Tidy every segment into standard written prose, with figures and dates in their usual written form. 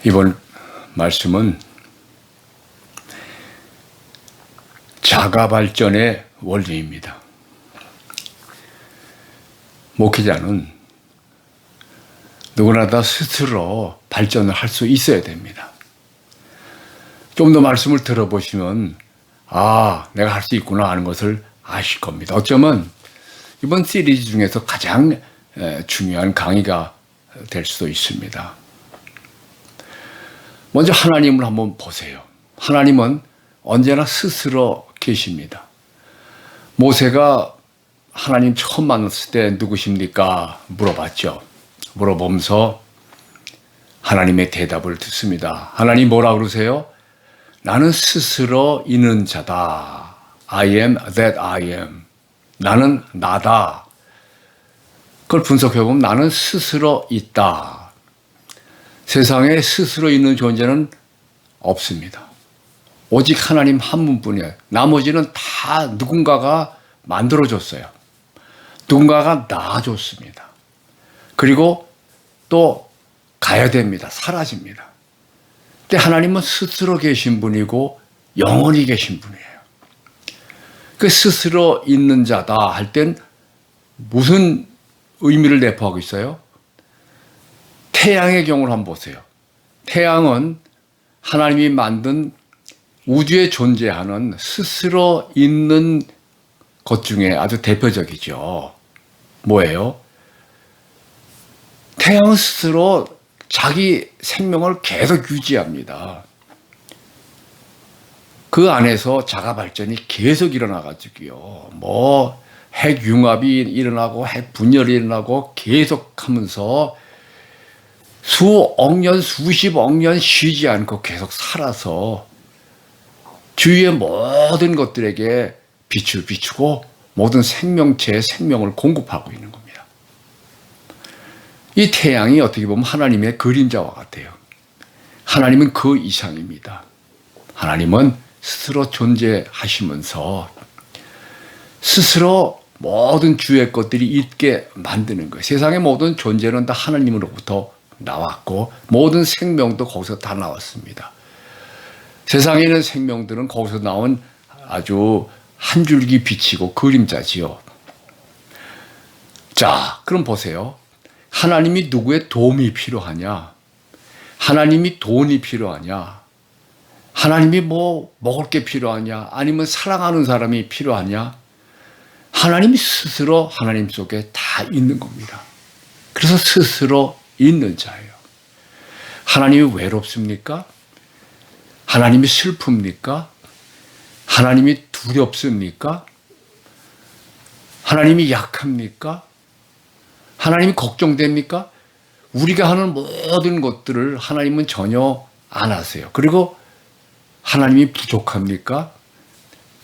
이번 말씀은 자가발전의 원리입니다. 목회자는 누구나 다 스스로 발전을 할 수 있어야 됩니다. 좀 더 말씀을 들어보시면 내가 할 수 있구나 하는 것을 아실 겁니다. 어쩌면 이번 시리즈 중에서 가장 중요한 강의가 될 수도 있습니다. 먼저 하나님을 한번 보세요. 하나님은 언제나 스스로 계십니다. 모세가 하나님 처음 만났을 때 누구십니까? 물어봤죠. 물어보면서 하나님의 대답을 듣습니다. 하나님 뭐라 그러세요? 나는 스스로 있는 자다. I am that I am. 나는 나다. 그걸 분석해보면 나는 스스로 있다. 세상에 스스로 있는 존재는 없습니다. 오직 하나님 한 분뿐이에요. 나머지는 다 누군가가 만들어줬어요. 누군가가 낳아줬습니다. 그리고 또 가야 됩니다. 사라집니다. 근데 하나님은 스스로 계신 분이고 영원히 계신 분이에요. 그 스스로 있는 자다 할 땐 무슨 의미를 내포하고 있어요? 태양의 경우를 한번 보세요. 태양은 하나님이 만든 우주에 존재하는 스스로 있는 것 중에 아주 대표적이죠. 뭐예요? 태양은 스스로 자기 생명을 계속 유지합니다. 그 안에서 자가발전이 계속 일어나가지고요. 핵융합이 일어나고 핵분열이 일어나고 계속 하면서 수억 년, 수십억 년 쉬지 않고 계속 살아서 주위의 모든 것들에게 빛을 비추고 모든 생명체의 생명을 공급하고 있는 겁니다. 이 태양이 어떻게 보면 하나님의 그림자와 같아요. 하나님은 그 이상입니다. 하나님은 스스로 존재하시면서 스스로 모든 주의 것들이 있게 만드는 거예요. 세상의 모든 존재는 다 하나님으로부터 나왔고 모든 생명도 거기서 다 나왔습니다. 세상에 있는 생명들은 거기서 나온 아주 한 줄기 빛이고 그림자지요. 자, 그럼 보세요. 하나님이 누구의 도움이 필요하냐? 하나님이 돈이 필요하냐? 하나님이 먹을 게 필요하냐? 아니면 사랑하는 사람이 필요하냐? 하나님이 스스로 하나님 속에 다 있는 겁니다. 그래서 스스로 있는 자예요. 하나님이 외롭습니까? 하나님이 슬픕니까? 하나님이 두렵습니까? 하나님이 약합니까? 하나님이 걱정됩니까? 우리가 하는 모든 것들을 하나님은 전혀 안 하세요. 그리고 하나님이 부족합니까?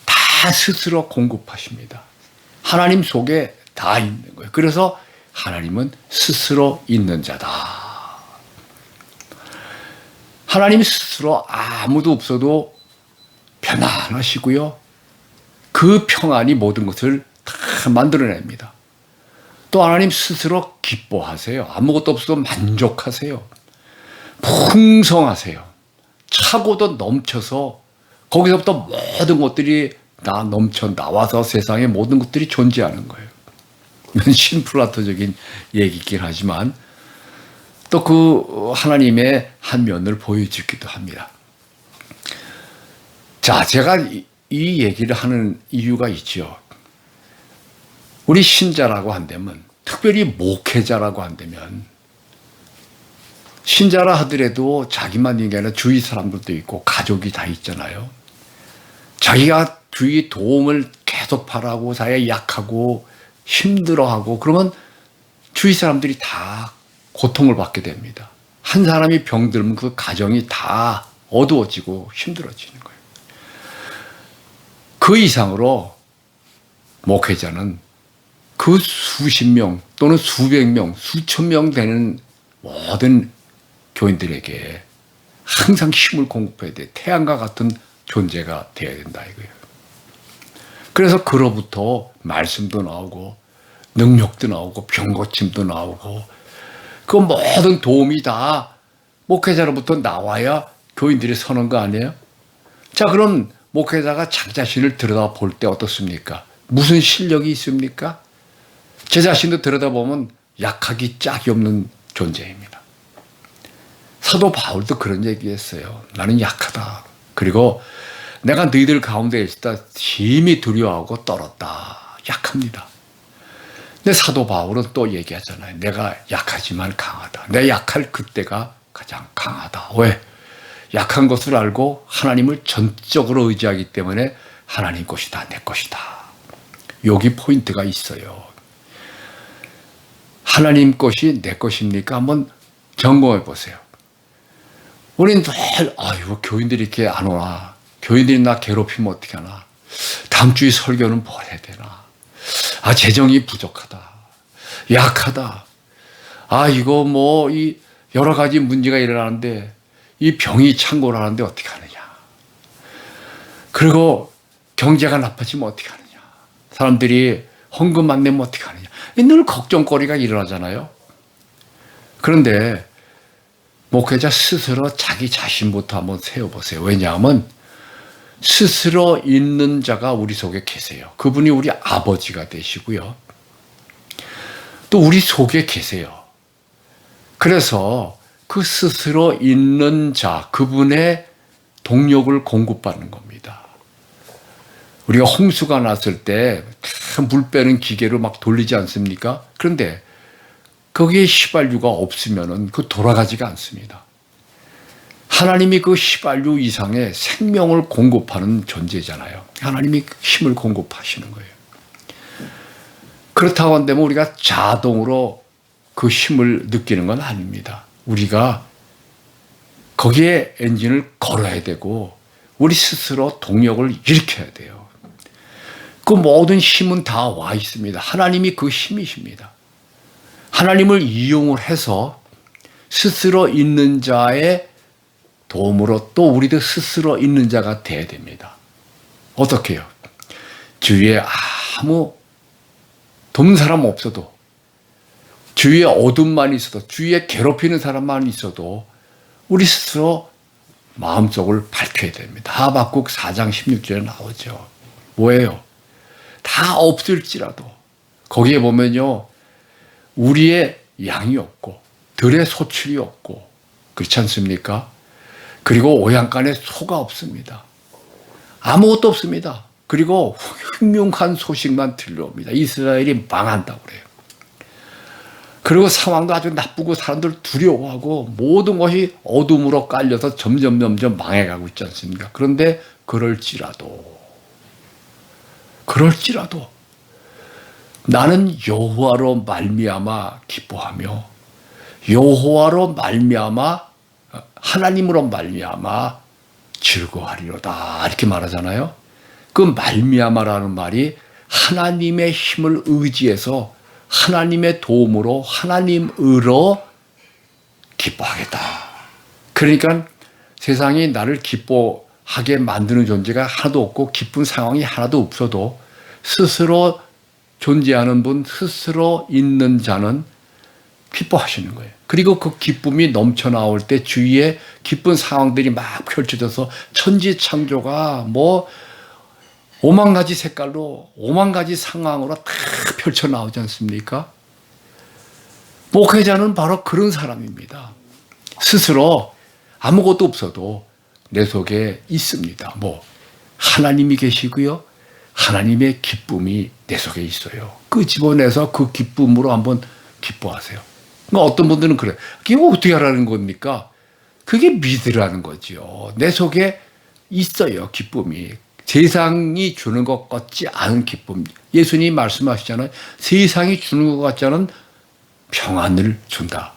다 스스로 공급하십니다. 하나님 속에 다 있는 거예요. 그래서 하나님은 스스로 있는 자다. 하나님 스스로 아무도 없어도 편안하시고요. 그 평안이 모든 것을 다 만들어냅니다. 또 하나님 스스로 기뻐하세요. 아무것도 없어도 만족하세요. 풍성하세요. 차고도 넘쳐서 거기서부터 모든 것들이 다 넘쳐 나와서 세상의 모든 것들이 존재하는 거예요. 이건 심플라토적인 얘기긴 하지만 또 그 하나님의 한 면을 보여주기도 합니다. 자, 제가 이 얘기를 하는 이유가 있죠. 우리 신자라고 한다면, 특별히 목회자라고 한다면, 신자라 하더라도 자기만 있는 게 아니라 주위 사람들도 있고 가족이 다 있잖아요. 자기가 주위 도움을 계속 바라고 자기가 약하고 힘들어하고 그러면 주위 사람들이 다 고통을 받게 됩니다. 한 사람이 병들면 그 가정이 다 어두워지고 힘들어지는 거예요. 그 이상으로 목회자는 그 수십 명 또는 수백 명, 수천 명 되는 모든 교인들에게 항상 힘을 공급해야 돼. 태양과 같은 존재가 되어야 된다 이거예요. 그래서 그로부터 말씀도 나오고 능력도 나오고 병고침도 나오고 그 모든 도움이 다 목회자로부터 나와야 교인들이 서는 거 아니에요? 자, 그럼 목회자가 자기 자신을 들여다볼 때 어떻습니까? 무슨 실력이 있습니까? 제 자신도 들여다보면 약하기 짝이 없는 존재입니다. 사도 바울도 그런 얘기했어요. 나는 약하다. 그리고 내가 너희들 가운데 있을 때 심히 두려워하고 떨었다. 약합니다. 근데 사도 바울은 또 얘기하잖아요. 내가 약하지만 강하다. 내 약할 그때가 가장 강하다. 왜? 약한 것을 알고 하나님을 전적으로 의지하기 때문에 하나님 것이다, 내 것이다. 여기 포인트가 있어요. 하나님 것이 내 것입니까? 한번 점검해 보세요. 우리는 늘 교인들이 이렇게 안 오나? 교인들이 나 괴롭히면 어떻게 하나? 다음 주에 설교는 뭘 해야 되나? 재정이 부족하다. 약하다. 이거 이 여러 가지 문제가 일어나는데 이 병이 창궐 하는데 어떻게 하느냐. 그리고 경제가 나빠지면 어떻게 하느냐. 사람들이 헌금 안 내면 어떻게 하느냐. 늘 걱정거리가 일어나잖아요. 그런데 목회자 스스로 자기 자신부터 한번 세워보세요. 왜냐하면 스스로 있는 자가 우리 속에 계세요. 그분이 우리 아버지가 되시고요. 또 우리 속에 계세요. 그래서 그 스스로 있는 자, 그분의 동력을 공급받는 겁니다. 우리가 홍수가 났을 때 물 빼는 기계로 막 돌리지 않습니까? 그런데 거기에 휘발유가 없으면은 그 돌아가지가 않습니다. 하나님이 그 휘발유 이상의 생명을 공급하는 존재잖아요. 하나님이 힘을 공급하시는 거예요. 그렇다고 한다면 우리가 자동으로 그 힘을 느끼는 건 아닙니다. 우리가 거기에 엔진을 걸어야 되고 우리 스스로 동력을 일으켜야 돼요. 그 모든 힘은 다 와 있습니다. 하나님이 그 힘이십니다. 하나님을 이용을 해서 스스로 있는 자의 도움으로 또 우리도 스스로 있는 자가 돼야 됩니다. 어떻게 해요? 주위에 아무 돕는 사람 없어도, 주위에 어둠만 있어도, 주위에 괴롭히는 사람만 있어도 우리 스스로 마음속을 밝혀야 됩니다. 하박국 4장 16절에 나오죠. 뭐예요? 다 없을지라도 거기에 보면요, 우리의 양이 없고 들의 소출이 없고 그렇지 않습니까? 그리고 오양간에 소가 없습니다. 아무것도 없습니다. 그리고 흉흉한 소식만 들려옵니다. 이스라엘이 망한다고 그래요. 그리고 상황도 아주 나쁘고 사람들 두려워하고 모든 것이 어둠으로 깔려서 점점 망해가고 있지 않습니까? 그런데 그럴지라도 나는 여호와로 말미암아 기뻐하며 여호와로 말미암아 하나님으로 말미암아 즐거워하리로다 이렇게 말하잖아요. 그 말미암아라는 말이 하나님의 힘을 의지해서 하나님의 도움으로 하나님으로 기뻐하겠다. 그러니까 세상이 나를 기뻐하게 만드는 존재가 하나도 없고 기쁜 상황이 하나도 없어도 스스로 존재하는 분, 스스로 있는 자는 기뻐하시는 거예요. 그리고 그 기쁨이 넘쳐나올 때 주위에 기쁜 상황들이 막 펼쳐져서 천지창조가 5만 가지 색깔로 5만 가지 상황으로 다 펼쳐나오지 않습니까? 목회자는 바로 그런 사람입니다. 스스로 아무것도 없어도 내 속에 있습니다. 하나님이 계시고요. 하나님의 기쁨이 내 속에 있어요. 끄집어내서 그 기쁨으로 한번 기뻐하세요. 어떤 분들은 그래요. 그게 어떻게 하라는 겁니까? 그게 믿으라는 거죠. 내 속에 있어요, 기쁨이. 세상이 주는 것 같지 않은 기쁨. 예수님이 말씀하시잖아요. 세상이 주는 것 같지 않은 평안을 준다.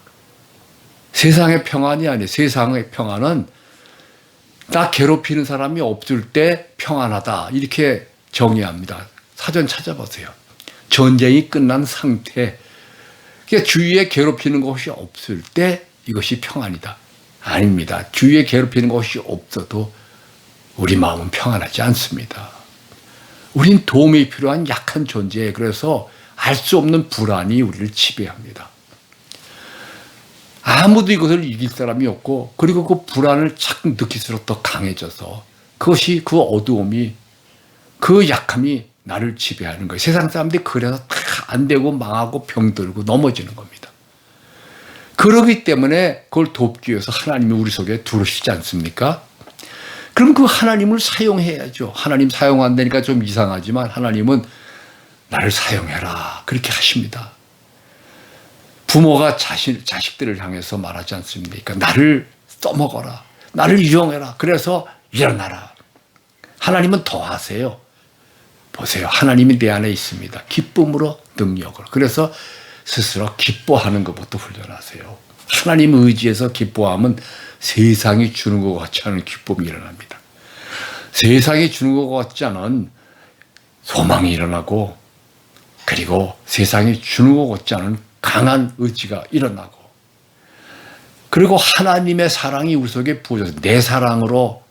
세상의 평안이 아니에요. 세상의 평안은 나 괴롭히는 사람이 없을 때 평안하다. 이렇게 정의합니다. 사전 찾아보세요. 전쟁이 끝난 상태. 그러니까 주위에 괴롭히는 것이 없을 때 이것이 평안이다. 아닙니다. 주위에 괴롭히는 것이 없어도 우리 마음은 평안하지 않습니다. 우린 도움이 필요한 약한 존재예요. 그래서 알 수 없는 불안이 우리를 지배합니다. 아무도 이것을 이길 사람이 없고, 그리고 그 불안을 자꾸 느낄수록 더 강해져서 그것이, 그 어두움이, 그 약함이 나를 지배하는 거예요. 세상 사람들이 그래서 다 안 되고 망하고 병들고 넘어지는 겁니다. 그러기 때문에 그걸 돕기 위해서 하나님이 우리 속에 들어오시지 않습니까? 그럼 그 하나님을 사용해야죠. 하나님 사용 안 되니까 좀 이상하지만 하나님은 나를 사용해라 그렇게 하십니다. 부모가 자식들을 향해서 말하지 않습니까? 나를 써먹어라. 나를 이용해라. 그래서 일어나라. 하나님은 더 하세요. 보세요. 하나님이 내 안에 있습니다. 기쁨으로 능력을. 그래서 스스로 기뻐하는 것부터 훈련하세요. 하나님 의지에서 기뻐하면 세상이 주는 것 같지 않은 기쁨이 일어납니다. 세상이 주는 것 같지 않은 소망이 일어나고, 그리고 세상이 주는 것 같지 않은 강한 의지가 일어나고, 그리고 하나님의 사랑이 우리 속에 부어져서 내 사랑으로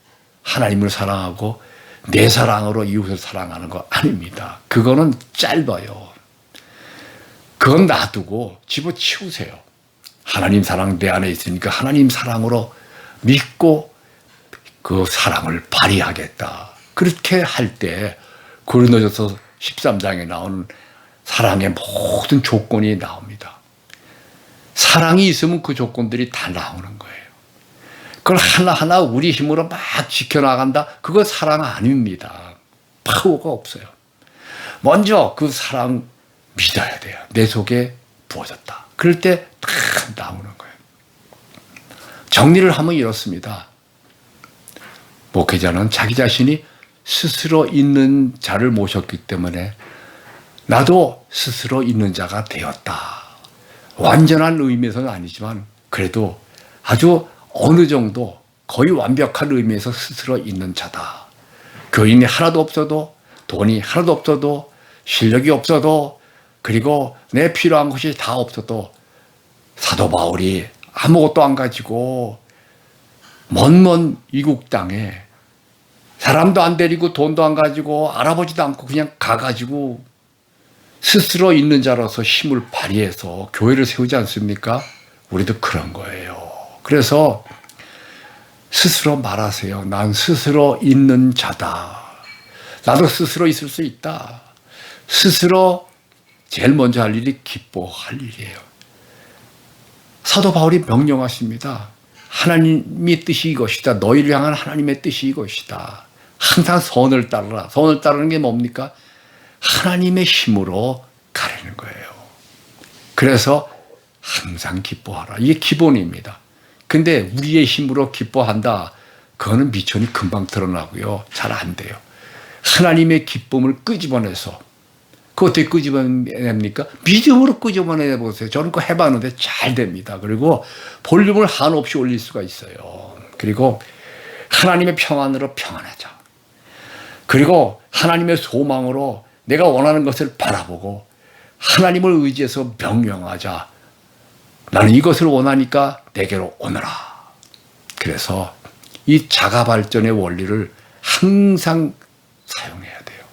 하나님을 사랑하고 내 사랑으로 이웃을 사랑하는 거 아닙니다. 그거는 짧아요. 그건 놔두고 집어치우세요. 하나님 사랑 내 안에 있으니까 하나님 사랑으로 믿고 그 사랑을 발휘하겠다. 그렇게 할 때 고린도전서 13장에 나오는 사랑의 모든 조건이 나옵니다. 사랑이 있으면 그 조건들이 다 나오는 거예요. 그걸 하나하나 우리 힘으로 막 지켜나간다? 그거 사랑 아닙니다. 파워가 없어요. 먼저 그 사랑 믿어야 돼요. 내 속에 부어졌다. 그럴 때 다 나오는 거예요. 정리를 하면 이렇습니다. 목회자는 자기 자신이 스스로 있는 자를 모셨기 때문에 나도 스스로 있는 자가 되었다. 완전한 의미에서는 아니지만 그래도 아주 어느 정도 거의 완벽한 의미에서 스스로 있는 자다. 교인이 하나도 없어도, 돈이 하나도 없어도, 실력이 없어도, 그리고 내 필요한 것이 다 없어도 사도 바울이 아무것도 안 가지고 먼 이국 땅에 사람도 안 데리고 돈도 안 가지고 알아보지도 않고 그냥 가가지고 스스로 있는 자로서 힘을 발휘해서 교회를 세우지 않습니까? 우리도 그런 거예요. 그래서 스스로 말하세요. 난 스스로 있는 자다. 나도 스스로 있을 수 있다. 스스로 제일 먼저 할 일이 기뻐할 일이에요. 사도 바울이 명령하십니다. 하나님의 뜻이 이것이다. 너희를 향한 하나님의 뜻이 이것이다. 항상 선을 따르라. 선을 따르는 게 뭡니까? 하나님의 힘으로 가르는 거예요. 그래서 항상 기뻐하라. 이게 기본입니다. 근데 우리의 힘으로 기뻐한다. 그거는 미천이 금방 드러나고요. 잘 안 돼요. 하나님의 기쁨을 끄집어내서, 그거 어떻게 끄집어냅니까? 믿음으로 끄집어내 보세요. 저는 그거 해봤는데 잘 됩니다. 그리고 볼륨을 한없이 올릴 수가 있어요. 그리고 하나님의 평안으로 평안하자. 그리고 하나님의 소망으로 내가 원하는 것을 바라보고 하나님을 의지해서 명령하자. 나는 이것을 원하니까 내게로 오너라. 그래서 이 자가발전의 원리를 항상 사용해야 돼요.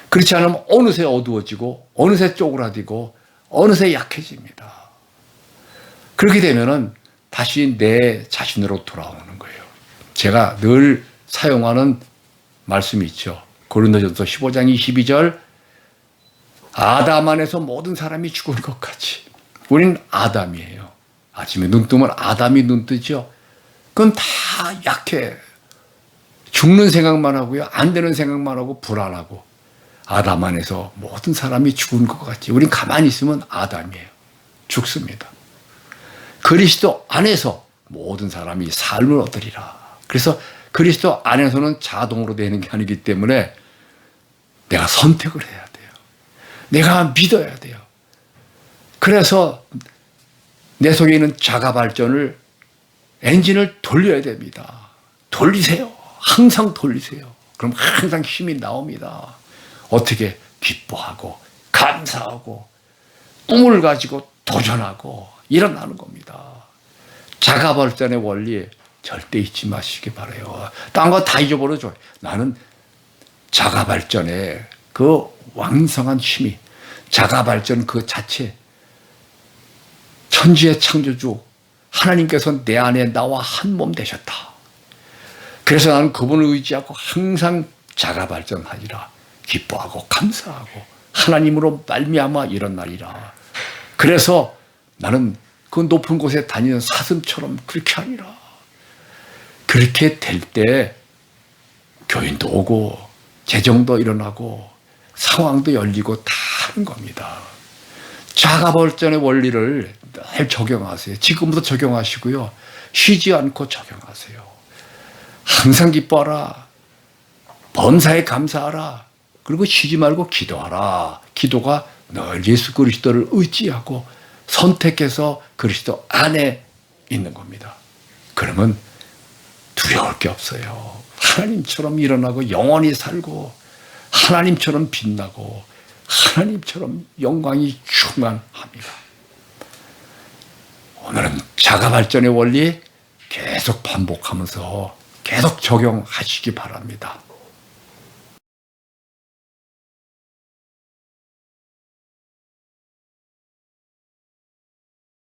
그렇지 않으면 어느새 어두워지고 어느새 쪼그라들고 어느새 약해집니다. 그렇게 되면은 다시 내 자신으로 돌아오는 거예요. 제가 늘 사용하는 말씀이 있죠. 고린도전서 15장 22절, 아담 안에서 모든 사람이 죽은 것 같이 우리는 아담이에요. 아침에 눈 뜨면 아담이 눈 뜨죠. 그건 다 약해. 죽는 생각만 하고요. 안 되는 생각만 하고 불안하고. 아담 안에서 모든 사람이 죽은 것 같지. 우린 가만히 있으면 아담이에요. 죽습니다. 그리스도 안에서 모든 사람이 삶을 얻으리라. 그래서 그리스도 안에서는 자동으로 되는 게 아니기 때문에 내가 선택을 해야 돼요. 내가 믿어야 돼요. 그래서 내 속에 있는 자가 발전을, 엔진을 돌려야 됩니다. 돌리세요. 항상 돌리세요. 그럼 항상 힘이 나옵니다. 어떻게? 기뻐하고 감사하고 꿈을 가지고 도전하고 일어나는 겁니다. 자가 발전의 원리 절대 잊지 마시기 바라요. 딴 거 다 잊어버려줘. 나는 자가 발전의 그 왕성한 힘이, 자가 발전 그 자체, 천지의 창조주 하나님께서 내 안에 나와 한 몸 되셨다. 그래서 나는 그분을 의지하고 항상 자가 발전하리라. 기뻐하고 감사하고 하나님으로 말미암아 일어나리라. 그래서 나는 그 높은 곳에 다니는 사슴처럼 그렇게 하리라. 그렇게 될 때 교인도 오고 재정도 일어나고 상황도 열리고 다 하는 겁니다. 자가발전의 원리를 늘 적용하세요. 지금부터 적용하시고요. 쉬지 않고 적용하세요. 항상 기뻐하라. 범사에 감사하라. 그리고 쉬지 말고 기도하라. 기도가 늘 예수 그리스도를 의지하고 선택해서 그리스도 안에 있는 겁니다. 그러면 두려울 게 없어요. 하나님처럼 일어나고 영원히 살고 하나님처럼 빛나고 하나님처럼 영광이 충만합니다. 오늘은 자가발전의 원리 계속 반복하면서 계속 적용하시기 바랍니다.